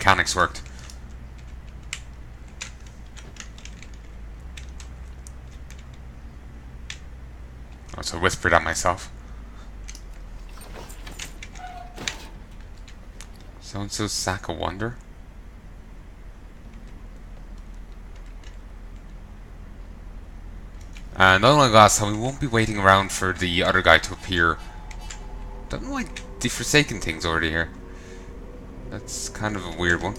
mechanics worked. I also whispered at myself. So-and-so's sack of wonder? And unlike last time, we won't be waiting around for the other guy to appear. Don't know why the Forsaken thing's already here. That's kind of a weird one.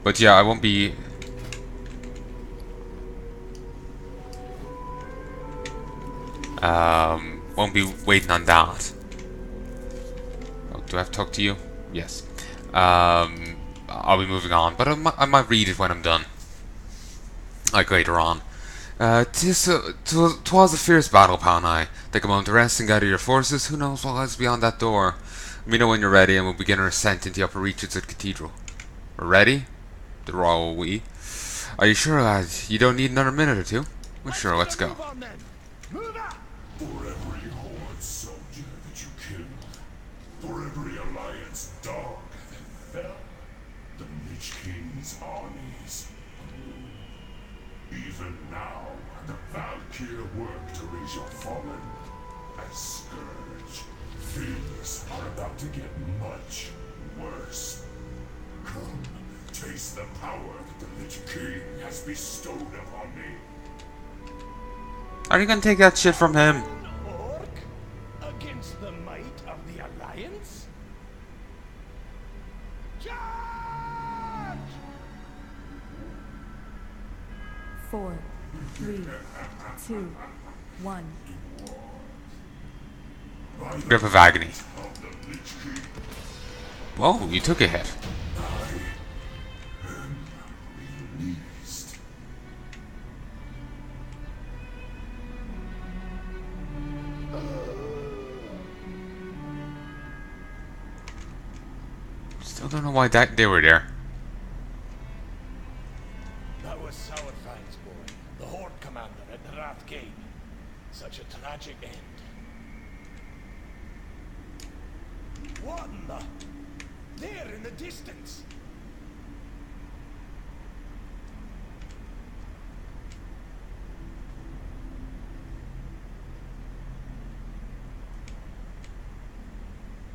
But yeah, I won't be... won't be waiting on that. Oh, do I have to talk to you? Yes. I'll be moving on, but I might read it when I'm done. Like later on. 'Twas a fierce battle, Palnai. Take a moment to rest and gather your forces. Who knows what lies beyond that door? Let me know when you're ready, and we'll begin our ascent into the upper reaches of the cathedral. We're ready? The royal we. Are you sure, lad? You don't need another minute or two? Well, sure, let's go. For every horde soldier that you killed, for every alliance dog that fell, the Lich King's armies. Even now, the Valkyr work to raise your fallen as Scourge. Things are about to get much worse. Come, taste the power that the Lich King has bestowed upon me. Are you gonna take that shit from him? Orc against the might of the Alliance? Charge! 4, 3, 2, 1. Grip of agony. Whoa, you took a hit. Still don't know why they were there. That was Sourfang's boy, the Horde commander at the Wrath Gate. Such a tragic end. What in the... There in the distance!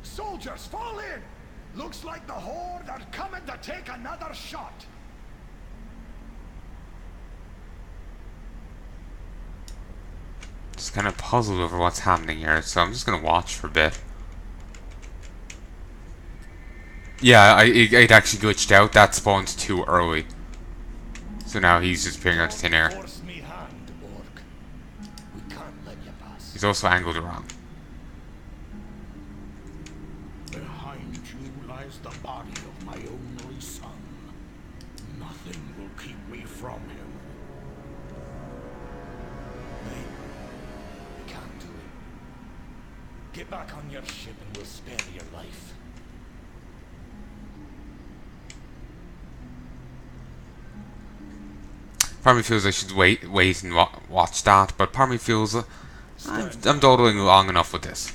Soldiers, fall in! Looks like the Horde are coming to take another shot. Just kind of puzzled over what's happening here, so I'm just gonna watch for a bit. Yeah, it actually glitched out. That spawned too early. So now he's just appearing out of thin air. Force me hand, Orc. We can't let you pass. He's also angled wrong. Behind you lies the body of my only son. Nothing will keep me from him. We can't do it. Get back on your ship and we'll spare your life. Part of me feels I should wait and watch that, but part of me feels I'm dawdling long enough with this.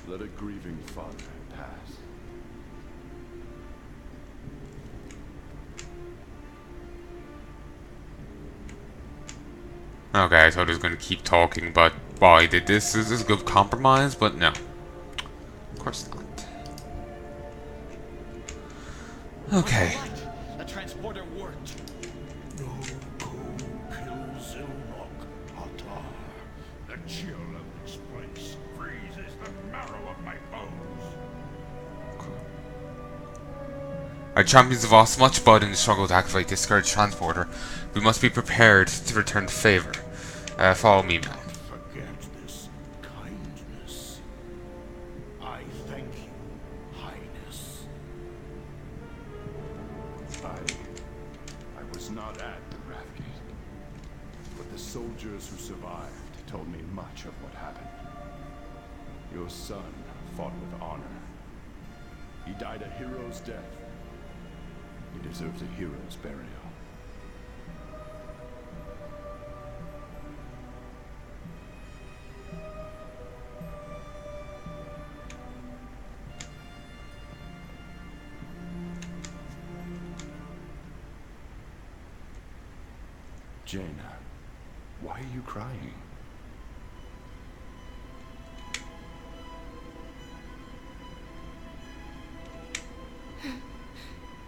Let a grieving father pass. Okay, I thought he was going to keep talking, but wow, he did this. This is a good compromise, but no. Of course not. Okay. The transporter worked. No go kill Zilmok, Atar. The chill of this place freezes the marrow of my bones. Our champions have lost much blood in the struggle to activate this scourge transporter. We must be prepared to return the favor. Follow me, man. Forget this kindness. I thank you, Highness. I was not at the Wrathgate, but the soldiers who survived told me much of what happened. Your son fought with honor. He died a hero's death. He deserves a hero's burial. Jaina, why are you crying?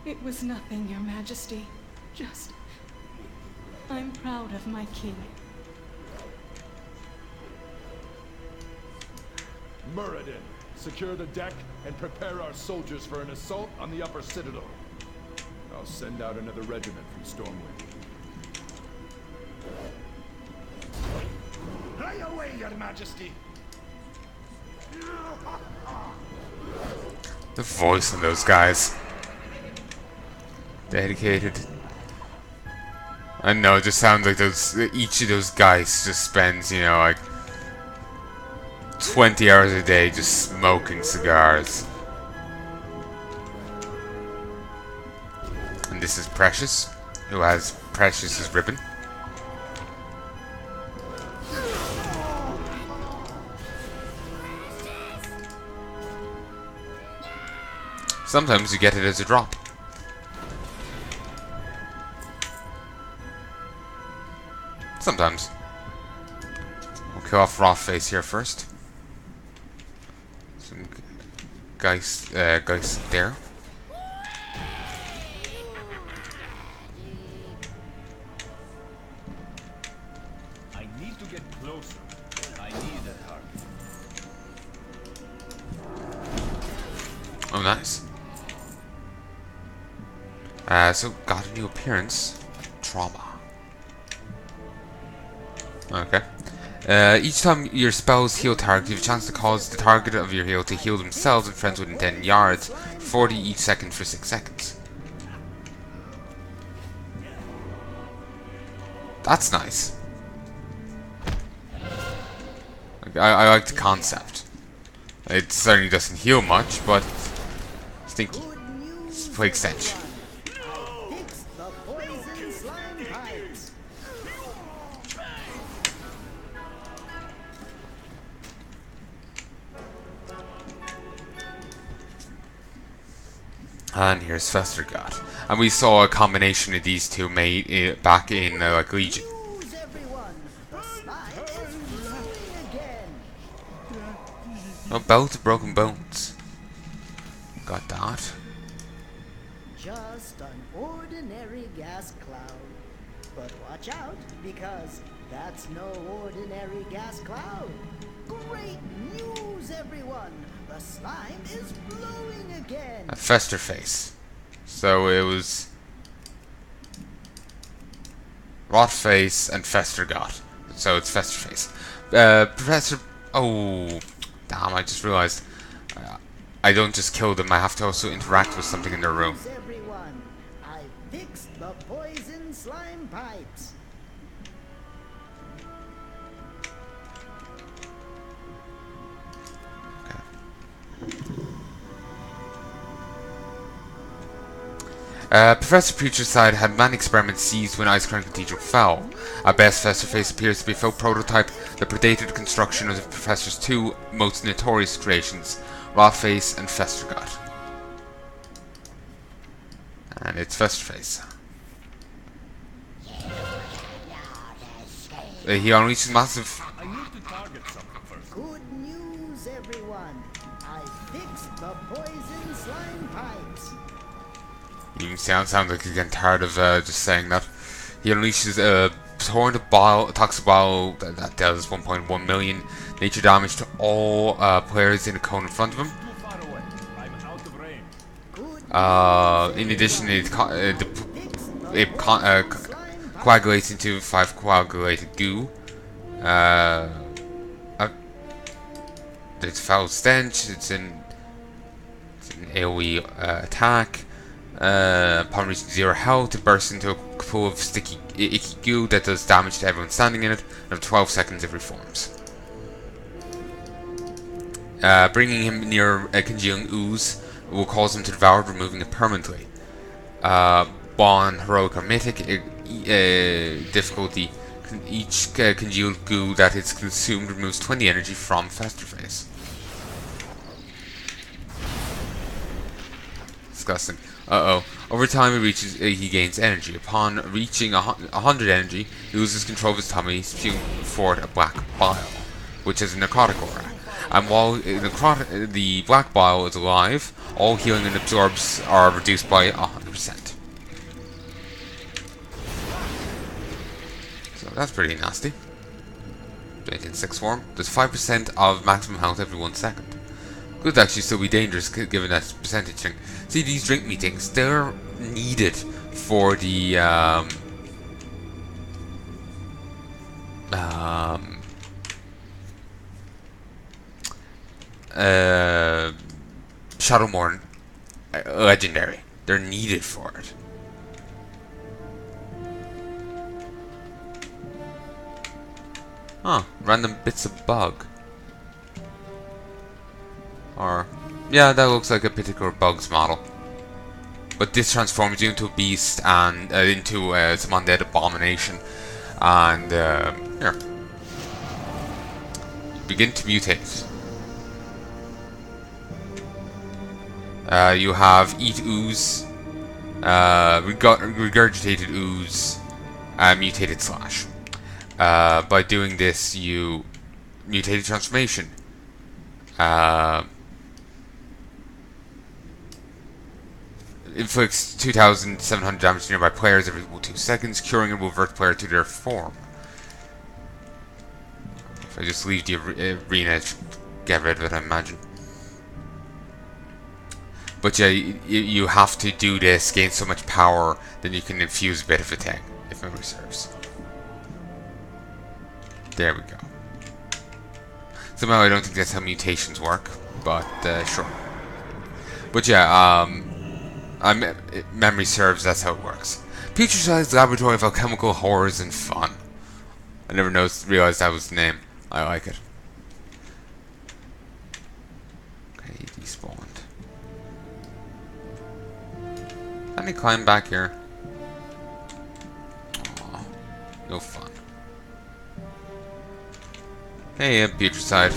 It was nothing, Your Majesty. Just... I'm proud of my king. Muradin, secure the deck and prepare our soldiers for an assault on the upper citadel. I'll send out another regiment from Stormwind. Fly away, Your Majesty! The voice of those guys. Dedicated. I know, it just sounds like each of those guys just spends, you know, like 20 hours a day just smoking cigars. And this is Precious, who has Precious's ribbon. Sometimes you get it as a drop. Sometimes. We'll kill off Rawface here first. Some guys there. I need to get closer. I need a target. Oh, nice. So got a new appearance. Trauma. Okay. Each time your spells heal target, you have a chance to cause the target of your heal to heal themselves and friends within 10 yards, 40 each second for 6 seconds. That's nice. I like the concept. It certainly doesn't heal much, but it's stinky. It's plague stench. And here's Festergott. And we saw a combination of these two made back in like Legion. Oh, Belt of Broken Bones. Got that. Just an ordinary gas cloud. But watch out, because that's no ordinary gas cloud. Great news, everyone! The slime is blowing again! A Festerface. So it was Rotface and Festergott. So it's Festerface. Professor... Oh... Damn, I just realized. I don't just kill them, I have to also interact with something in their room. Everyone, I fixed the poison slime pipes. Professor Putrescide had many experiments seized when Ice Crown Cathedral fell. At best, Festerface appears to be a folk prototype that predated the construction of the Professor's two most notorious creations, Rawface and Festergott. And it's Festerface. He unleashes massive... I need to target something first. Good news, everyone. I fixed the poison slime pipes. You sound like he's getting tired of just saying that. He unleashes a torrent of toxic bile that does 1.1 million nature damage to all players in a cone in front of him. Too far away. I'm out of range. In addition, it coagulates into 5 coagulated goo. It's foul stench. It's an AoE attack. Upon reaching 0 health, it bursts into a pool of sticky, icky goo that does damage to everyone standing in it, and for 12 seconds it reforms. Bringing him near a congealing ooze will cause him to devour it, removing it permanently. Bon, Heroic, or Mythic difficulty, each congealed goo that is consumed removes 20 energy from Festerface. disgusting. Uh-oh. Over time, he gains energy. Upon reaching 100 energy, he loses control of his tummy, spewing forth a black bile, which is a necrotic aura. And while the black bile is alive, all healing it absorbs are reduced by 100%. So that's pretty nasty. Doing it in 6 form. There's 5% of maximum health every 1 second. Could actually still be dangerous given that percentage thing. See, these drink me things, they're needed for the Shadowmourne legendary. They're needed for it. Huh, random bits of bug. Or, yeah, that looks like a particular bug's model. But this transforms you into a beast and into some undead abomination. And, here. Begin to mutate. You have Eat Ooze, Regurgitated Ooze, Mutated Slash. By doing this, you mutated transformation. Inflicts 2,700 damage to nearby players every 2 seconds, curing and will revert player to their form. If I just leave the arena, get rid of it, I imagine. But yeah, you have to do this, gain so much power, then you can infuse a bit of a thing, if memory serves. There we go. Somehow I don't think that's how mutations work, but sure. But yeah, memory serves, that's how it works. Future-sized laboratory of alchemical horrors and fun. I never realized that was the name. I like it. Okay, he despawned. Can he climb back here? Aw, no fun. Hey, future side.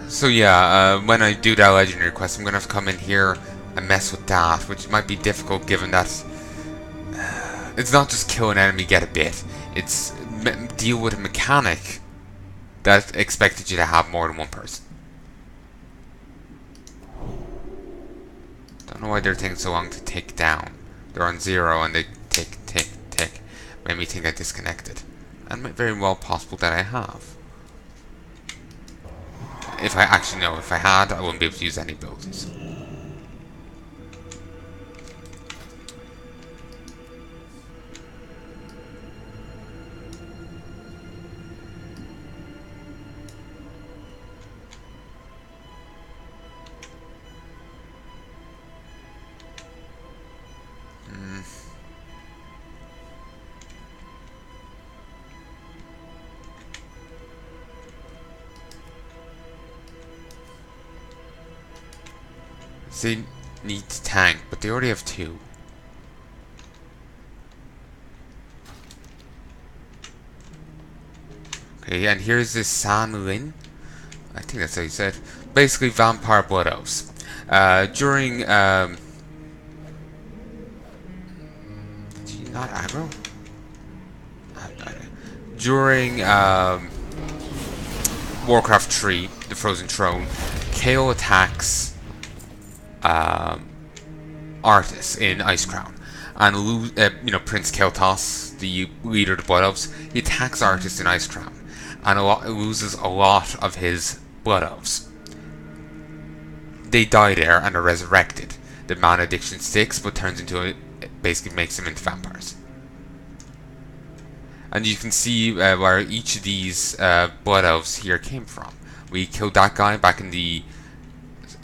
So yeah, when I do that legendary quest, I'm gonna have to come in here and mess with that, which might be difficult given that it's not just kill an enemy, get a bit. It's deal with a mechanic that expected you to have more than one person. Don't know why they're taking so long to tick down. They're on 0 and they tick, tick, tick. Made me think I disconnected. And it might very well possible that I have. If I actually know, if I had, I wouldn't be able to use any abilities. They need tank, but they already have 2. Okay, and here's this San Lin. I think that's how you said. Basically, vampire blood elves. During did he not aggro? During Warcraft 3, the Frozen Throne, KO attacks Arthas in Ice Crown, and Prince Kel'Thas, the leader of the Blood Elves, he attacks Arthas in Ice Crown, and loses a lot of his Blood Elves. They die there and are resurrected. The mana addiction sticks, but turns into basically makes them into vampires. And you can see where each of these Blood Elves here came from. We killed that guy back in the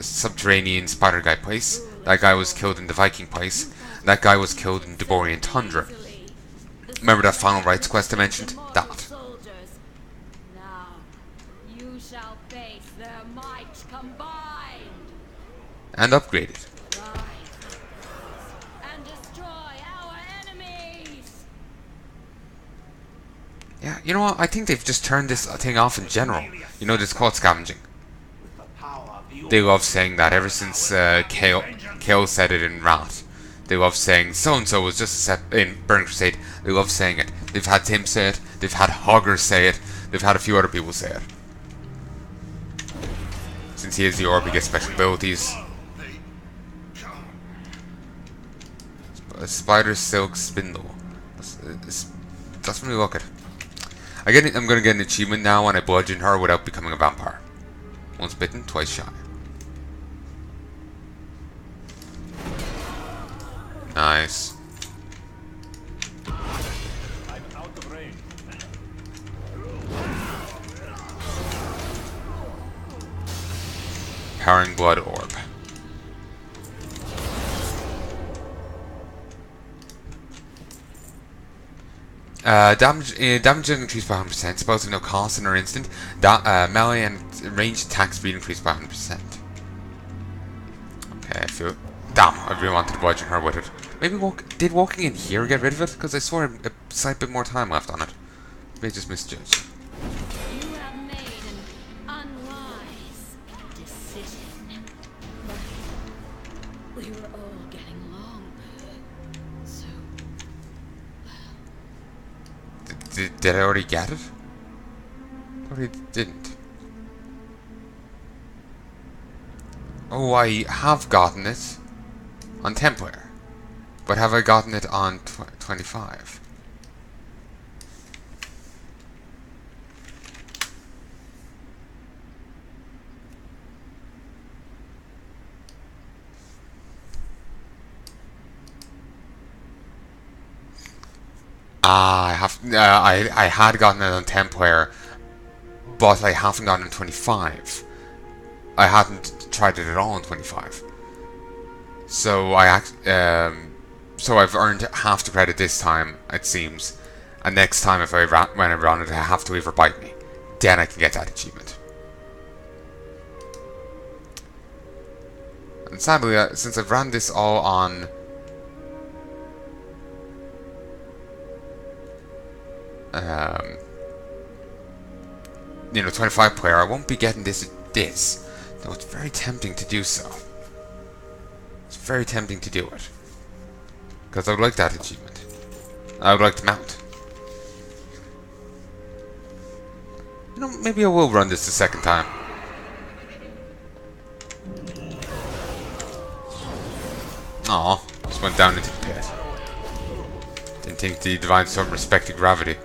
subterranean spider guy place. That guy was killed in the Viking place. That guy was killed in Deborian Tundra. Remember that final rites quest I mentioned? That. Now, you shall face their might combined. And upgraded. And destroy our enemies. Yeah, you know what? I think they've just turned this thing off in general. You know, this called scavenging. They love saying that ever since Kale said it in Wrath. They love saying so-and-so was just a set in Burning Crusade. They love saying it. They've had Tim say it. They've had Hogger say it. They've had a few other people say it. Since he is the orb, he gets special abilities. A spider silk spindle. That's really look at. I'm gonna get an achievement now when I bludgeon her without becoming a vampire. Once bitten, twice shy. Nice. I'm out of range. Powering blood orb. Damage is increased by 100%. Spells have no cost and are instant. Melee and ranged attack speed increased by 100%. Okay, I feel. Damn, I really wanted to bludgeon her with it. Maybe did walking in here get rid of it? Because I saw a slight bit more time left on it. Maybe I just misjudged. You have made an unwise decision. But we were all getting along. So... Did I already get it? I already didn't. Oh, I have gotten it on 10 player. But have I gotten it on 25? I had gotten it on 10 player, but I haven't gotten it on 25. I hadn't tried it at all on 25. So so I've earned half the credit this time, it seems. And next time, when I run it, I have to leave her bite me. Then I can get that achievement. And sadly, since I've ran this all on you know, 25 player, I won't be getting this. Though it's very tempting to do so. It's very tempting to do it. Because I would like that achievement. I would like to mount. You know, maybe I will run this the second time. Aw, just went down into the pit. Didn't think the Divine Sword respected gravity.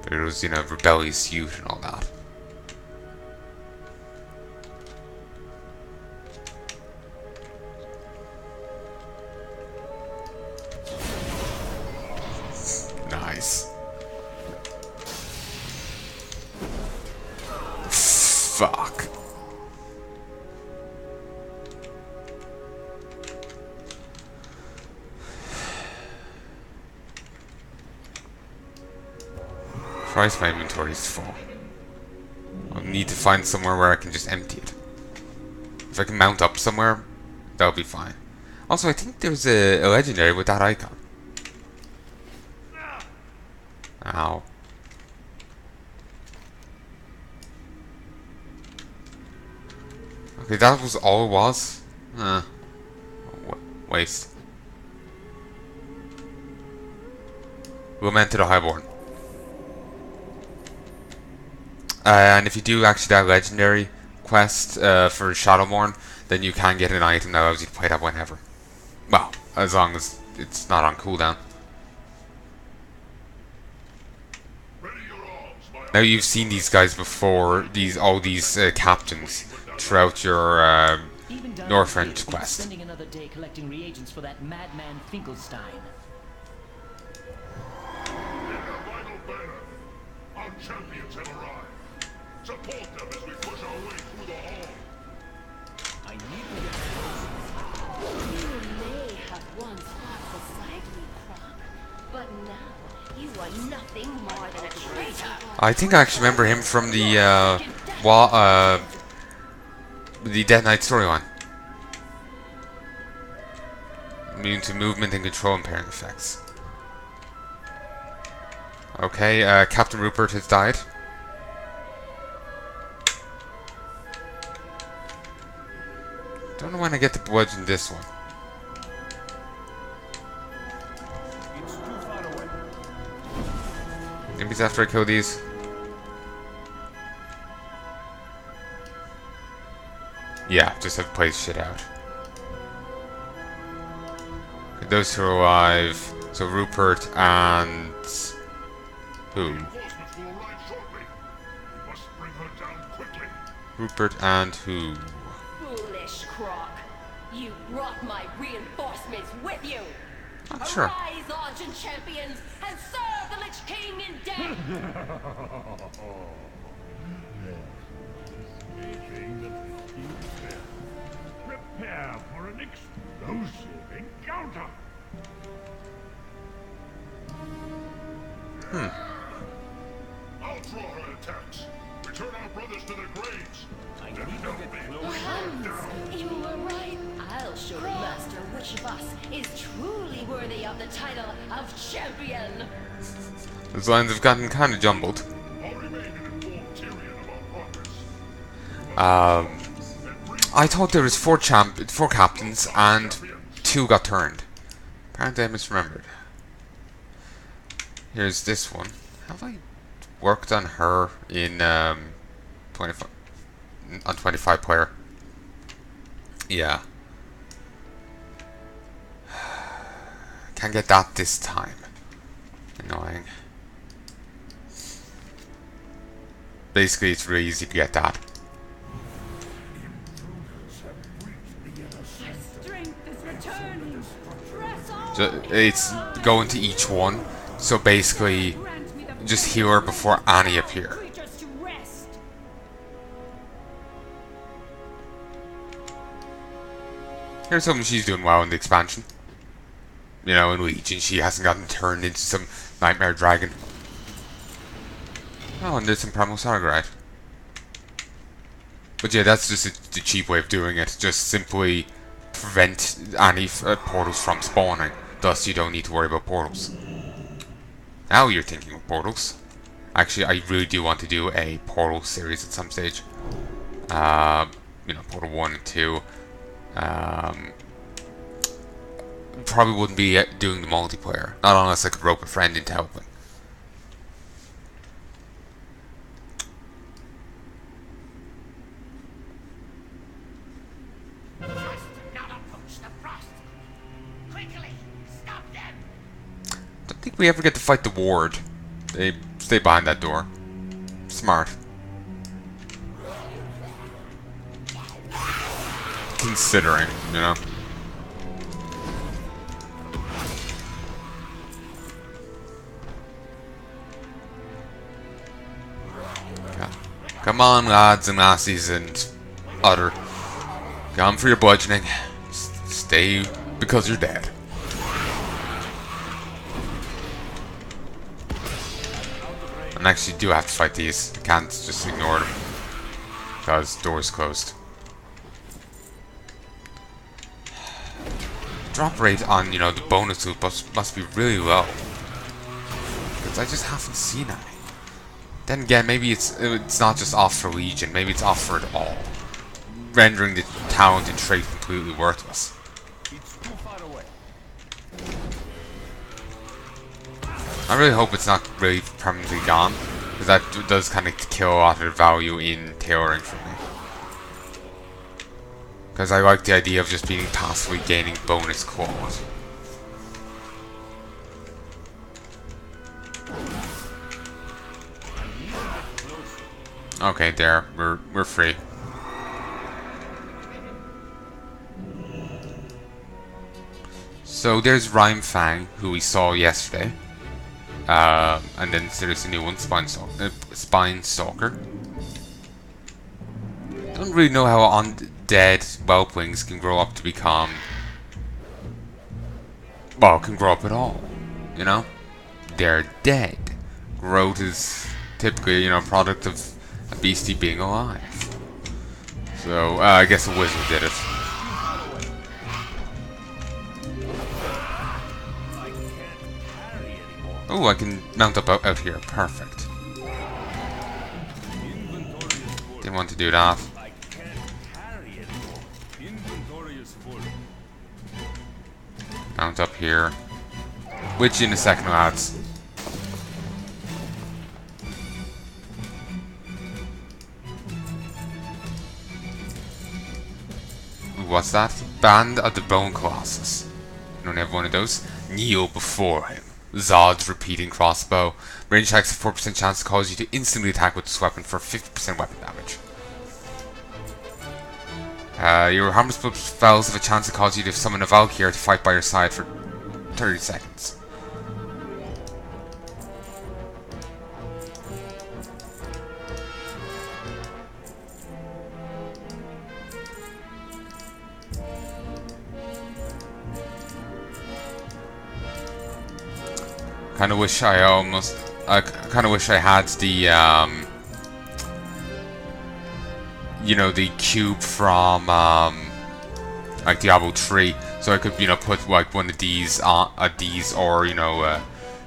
But it was, you know, rebellious youth and all that. Nice. Fuck. Christ, my inventory is full. I'll need to find somewhere where I can just empty it. If I can mount up somewhere, that'll be fine. Also, I think there's a legendary with that icon. Ow. Okay, that was all it was? Waste. Lament to the Highborn. And if you do actually that legendary quest for Shadowborn, then you can get an item that allows you to play that whenever. Well, as long as it's not on cooldown. Now you've seen these guys before, all these captains throughout your Northrend quest. Spending another day collecting reagents for that madman Finkelstein. Our champions have arrived. Support them as we push our way through the hall. I need to get You may have once fought beside me, Croc, but now you are nothing more than a traitor. I think I actually remember him from the Death Knight storyline. Immune to movement and control impairing effects. Okay, Captain Rupert has died. Don't know when I get the bludge in this one. It's too far away. Maybe it's after I kill these. Yeah, just have to play shit out. Okay, those two are alive. So Rupert and who? Reinforcements will arrive shortly. We must bring her down quickly. Rupert and who? Foolish Croc. You brought my reinforcements with you. Not sure. Arise, Argent champions, and serve the Lich King in death. Making the 15th step. Prepare for an explosive encounter. I'll draw her attacks. Return our brothers to their graves. I need to get closer. Hans, you were right. I'll show the master which of us is truly worthy of the title of champion. Those lines have gotten kind of jumbled. I'll remain and inform Tyrion of our progress. I thought there was four captains and 2 got turned. Apparently I misremembered. Here's this one. Have I worked on her in 25 on 25 player? Yeah. Can't get that this time. Annoying. Basically, it's really easy to get that. My strength is returning. Press on. It's going to each one. So basically, Grant me the just heal her before any appear. creatures to rest. Here's something she's doing well in the expansion. You know, in Legion, she hasn't gotten turned into some nightmare dragon. Oh, and there's some Primal Sargerite. But yeah, that's just the cheap way of doing it. Just simply prevent any portals from spawning. Thus, you don't need to worry about portals. Now you're thinking of portals. Actually, I really do want to do a portal series at some stage. You know, Portal 1 and 2. Probably wouldn't be doing the multiplayer. Not unless I could rope a friend into helping. Must not approach the frost. Quickly, stop them. Don't think we ever get to fight the ward. They stay behind that door. Smart. Considering, you know. Yeah. Come on, lads and lassies and other. Come for your bludgeoning. Stay because you're dead. And actually do have to fight these. I can't just ignore them. Because the door's closed. Drop rate on, you know, the bonus loot must be really low. Because I just haven't seen any. Then again, maybe it's not just off for Legion, maybe it's off for it all. Rendering the talent and trait completely worthless. It's too far away. I really hope it's not really permanently gone, because that does kind of kill a lot of the value in tailoring for me. Because I like the idea of just being passively gaining bonus claws. Okay, there, we're free. So there's Rhyme Fang, who we saw yesterday. And then there's a new one, Spine Stalker. Don't really know how undead whelplings can grow up to become... well, can grow up at all, you know? They're dead. Growth is typically, you know, a product of a beastie being alive. So, I guess a wizard did it. Oh, I can mount up out here. Perfect. Didn't want to do that. I can't carry it more. Inventory is full. Mount up here. Which in a second, lads. Ooh, what's that? Band of the Bone Colossus. You only have one of those. Kneel before him. Zod's repeating crossbow. Range attacks have 4% chance to cause you to instantly attack with this weapon for 50% weapon damage. Your harmless spells have a chance to cause you to summon a Valkyrie to fight by your side for 30 seconds. I kind of wish I had the you know, the cube from like Diablo 3, so I could, you know, put like one of these on these, or you know,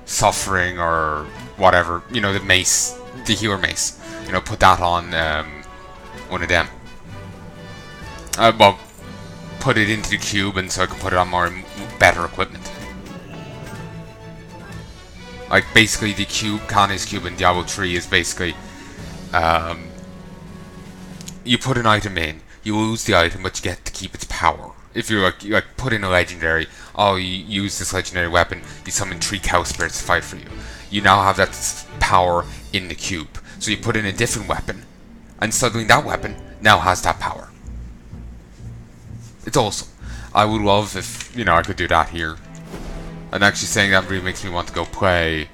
suffering or whatever, you know, the mace, the healer mace, you know, put that on one of them. Well, put it into the cube, and so I could put it on more better equipment. Like, basically, the cube, Kane's cube in Diablo 3 is basically, you put an item in, you lose the item, but you get to keep its power. If you like put in a legendary, oh, you use this legendary weapon, you summon 3 cow spirits to fight for you. You now have that power in the cube. So you put in a different weapon, and suddenly that weapon now has that power. It's awesome. I would love if, you know, I could do that here. And actually saying that really makes me want to go play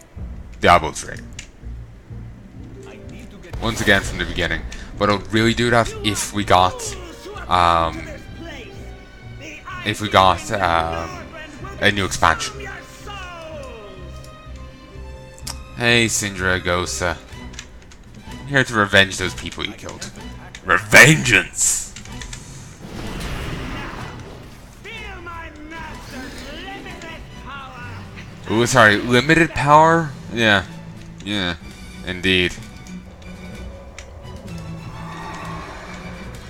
Diablo 3. Once again from the beginning. But I'll really do that if we got a new expansion. Hey, Syndra Gosa. I'm here to revenge those people you killed. Revengeance! Ooh, sorry, limited power? Yeah. Yeah, indeed.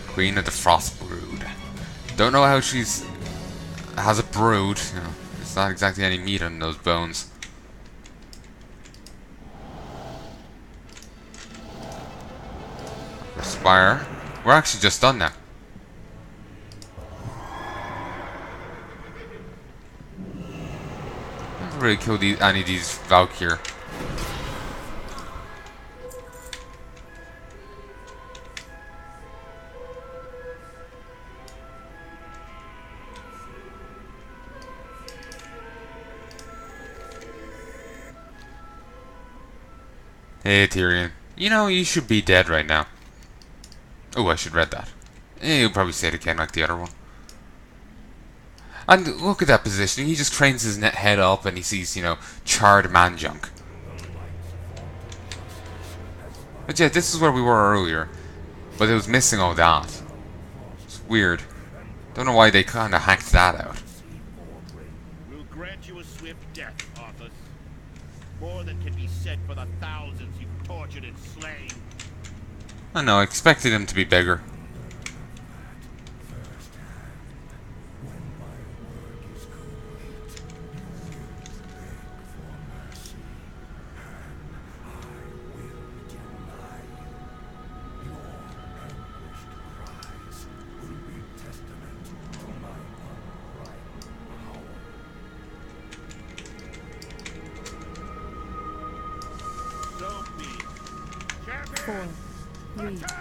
Queen of the Frost Brood. Don't know how she's has a brood. You know, there's not exactly any meat on those bones. Spire. We're actually just done now. I haven't really killed any of these Valkyrie. Hey, Tyrion. You know, you should be dead right now. Oh, I should read that. You'll probably say it again like the other one. And look at that positioning. He just cranes his head up and he sees, you know, charred man junk. But yeah, this is where we were earlier. But it was missing all that. It's weird. Don't know why they kind of hacked that out. We'll grant you a swift death, Arthas. More than can be said for the thousands you've tortured and slain. I know, I expected him to be bigger.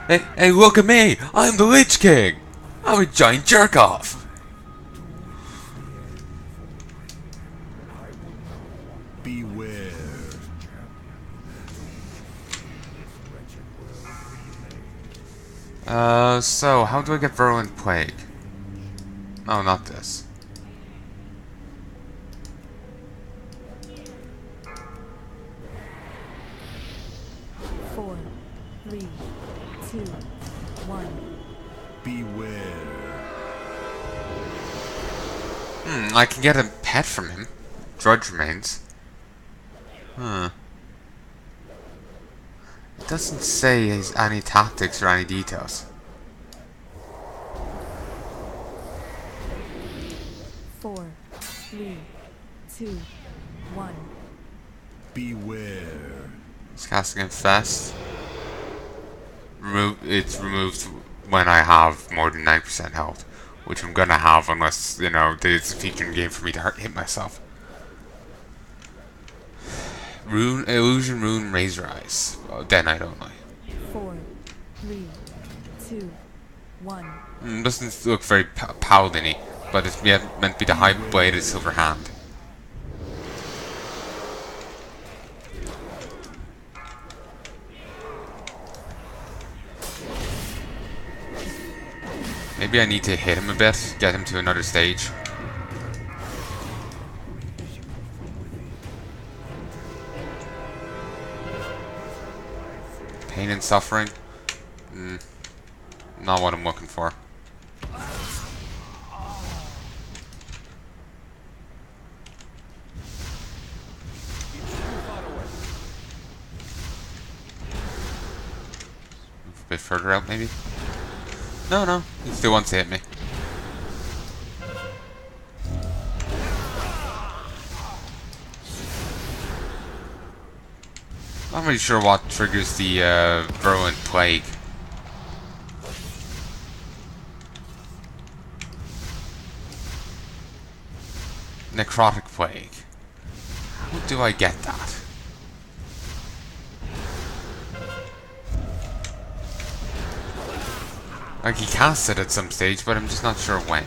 Hey, look at me! I'm the Lich King! I'm a giant jerk-off! Beware. So, how do I get Virulent Plague? No, not this. I can get a pet from him. Drudge remains. Huh. It doesn't say any tactics or any details. 4, 3, 2, 1. Beware. It's casting Infest. It's removed when I have more than 9% health, which I'm gonna have unless, you know, it's a feature in the game for me to hit myself. Illusion Rune Razor Eyes. Oh, Dead Knight only. 4, 3, 2, 1. Doesn't look very paladin-y, but it's meant to be the high-bladed silver hand. Maybe I need to hit him a bit, get him to another stage. Pain and suffering? Not what I'm looking for. Move a bit further out, maybe? No, he still wants to hit me. Not really sure what triggers the virulent plague. Necrotic plague. How do I get that? Like, he casts it at some stage, but I'm just not sure when.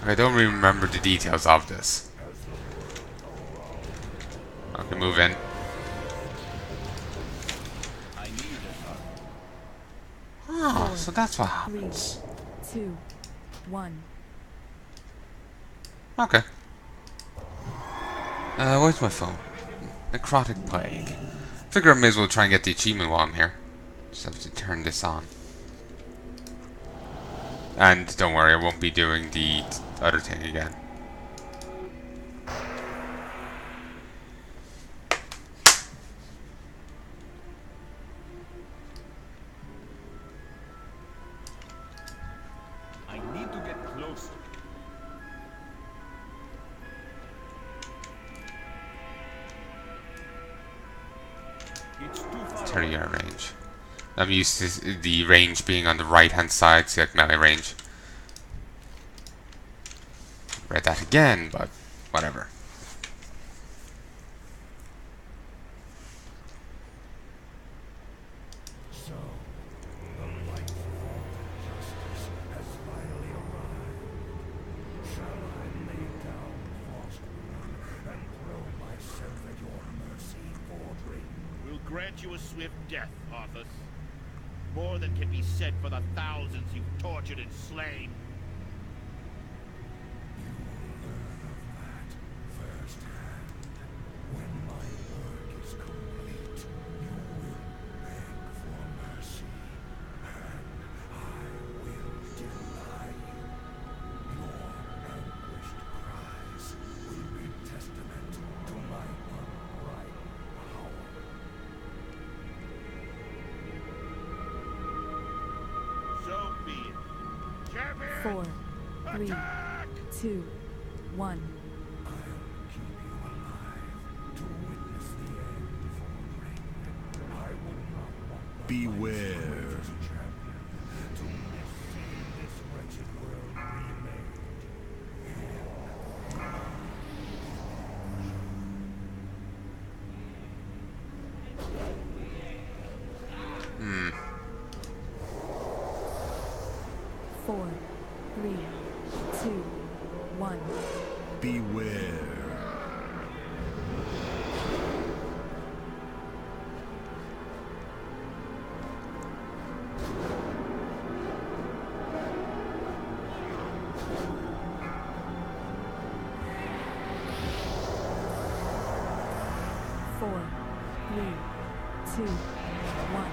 I don't really remember the details of this. I can move in. Oh, so that's what happens. 3, 2, 1. Okay. Where's my phone? Necrotic Plague. Figure I may as well try and get the achievement while I'm here. Just have to turn this on. And don't worry, I won't be doing the other thing again. I need to get closer. It's too far. 30-yard range. I'm used to the range being on the right-hand side, so like melee range. Read that again, but whatever. So, the light of justice has finally arrived. Shall I lay down false and throw myself at your mercy, Fordring? We'll grant you a swift death, Arthas. More than can be said for the thousands you've tortured and slain. You will learn of that firsthand. When my work is complete, you will beg for mercy, and I will deny you. Your anguished cries will be testament to my unripe power. So be it. Champion! 4, 3, Attack! 2, 1. I'll keep you alive to witness the end, Fordring. I will not want Beware. champion to see this wretched world remade. Hmm. 4, 3, 2, 1. Beware. Four, 3, 2, 1.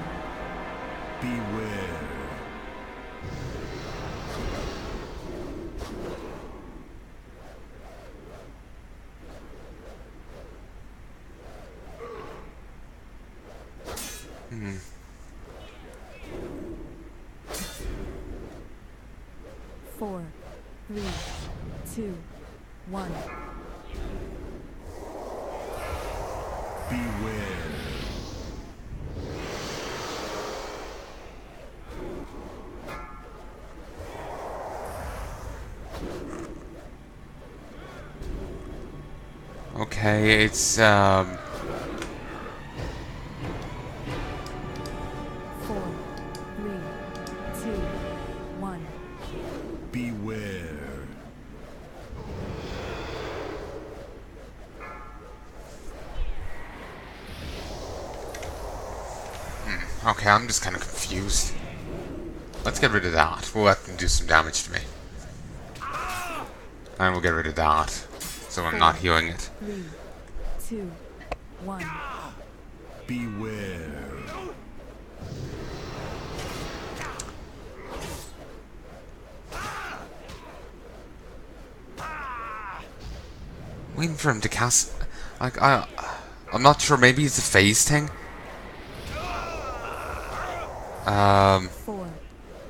Beware. 1. Beware. Okay, it's 4, 3, 2, 1. Beware. okay, I'm just kind of confused. Let's get rid of that. We'll let them do some damage to me. And we'll get rid of that. So I'm not healing it. 3, 2, 1. Beware. Waiting for him to cast... Like, I'm not sure. Maybe it's a phase thing? 4,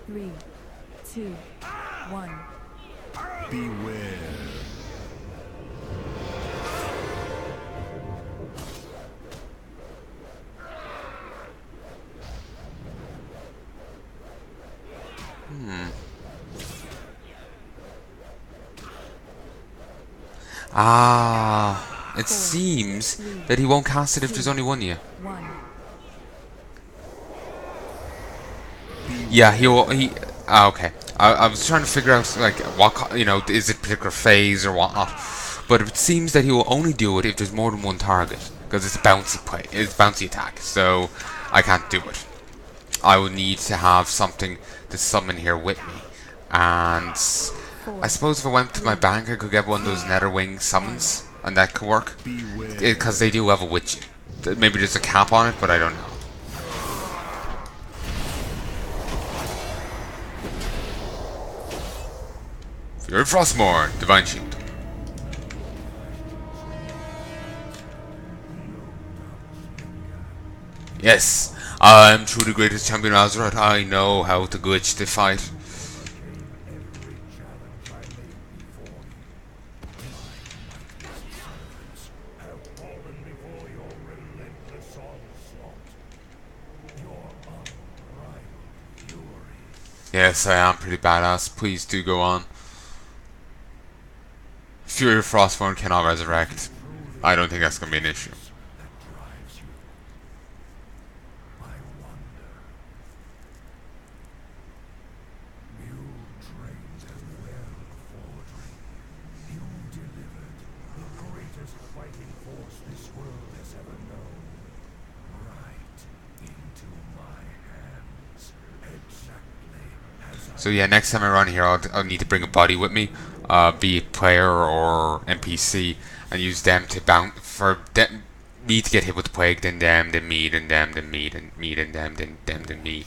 3, 2, 1. Beware. Ah, it seems that he won't cast it if there's only one of you. 1. Yeah, okay. I was trying to figure out, like, what, is it a particular phase or whatnot. But it seems that he will only do it if there's more than one target. Because it's a bouncy attack. So, I can't do it. I will need to have something to summon here with me. And I suppose if I went to my bank, I could get one of those Netherwing summons. And that could work. Because they do level with you. Maybe there's a cap on it, but I don't know. Fury Frostmourne, Divine Shield. Yes, I'm truly the greatest champion Azeroth. I know how to glitch the fight. Yes, I am pretty badass. Please do go on. Fury of Frostmourne cannot resurrect. I don't think that's going to be an issue. So yeah, next time I run here, I'll need to bring a buddy with me, be it player or NPC, and use them to me to get hit with the plague, then them, then me, then them, then me, then me, then them, then them, then me.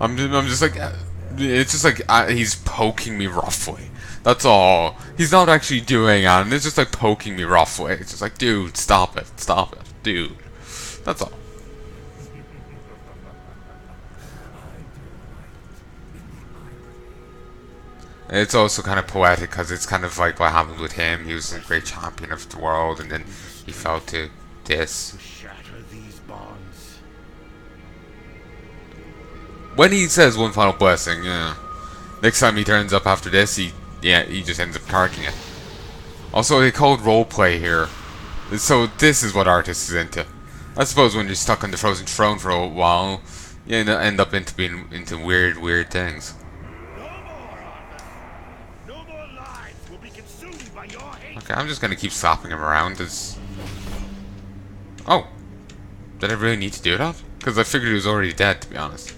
I'm just like, it's just like he's poking me roughly. That's all. He's not actually doing it. It's just like poking me roughly. It's just like, dude, stop it, dude. That's all. It's also kind of poetic because it's kind of like what happened with him. He was a great champion of the world, and then he fell to this. When he says one final blessing, yeah. Next time he turns up after this, he just ends up targeting it. Also, they called roleplay here. So this is what Arthas is into. I suppose when you're stuck on the frozen throne for a while, you end up being into weird things. Okay, I'm just gonna keep slapping him around. Oh, did I really need to do that? Because I figured he was already dead, to be honest.